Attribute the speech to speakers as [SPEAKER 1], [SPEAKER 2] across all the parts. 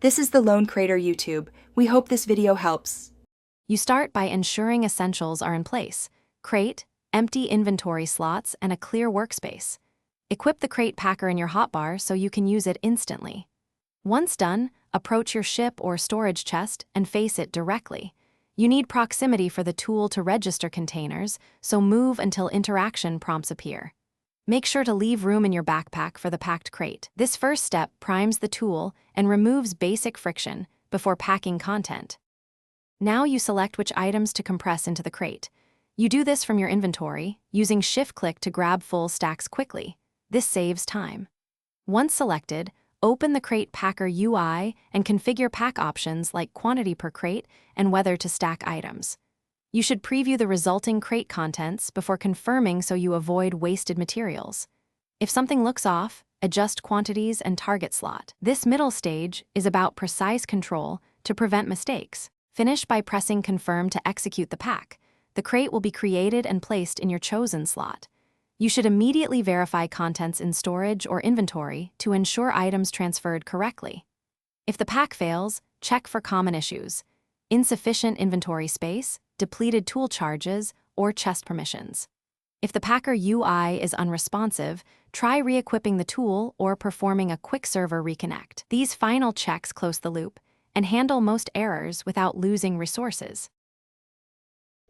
[SPEAKER 1] This is the Lone Creator YouTube. We hope this video helps.
[SPEAKER 2] You start by ensuring essentials are in place: crate, empty inventory slots, and a clear workspace. Equip the crate packer in your hotbar so you can use it instantly. Once done, approach your ship or storage chest and face it directly. You need proximity for the tool to register containers, so move until interaction prompts appear. Make sure to leave room in your backpack for the packed crate. This first step primes the tool and removes basic friction before packing content. Now you select which items to compress into the crate. You do this from your inventory, using shift-click to grab full stacks quickly. This saves time. Once selected, open the Crate Packer UI and configure pack options like quantity per crate and whether to stack items. You should preview the resulting crate contents before confirming so you avoid wasted materials. If something looks off, adjust quantities and target slot. This middle stage is about precise control to prevent mistakes. Finish by pressing Confirm to execute the pack. The crate will be created and placed in your chosen slot. You should immediately verify contents in storage or inventory to ensure items transferred correctly. If the pack fails, check for common issues: insufficient inventory space, depleted tool charges, or chest permissions. If the Packer UI is unresponsive, try re-equipping the tool or performing a quick server reconnect. These final checks close the loop and handle most errors without losing resources.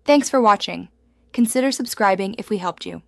[SPEAKER 1] Thanks for watching. Consider subscribing if we helped you.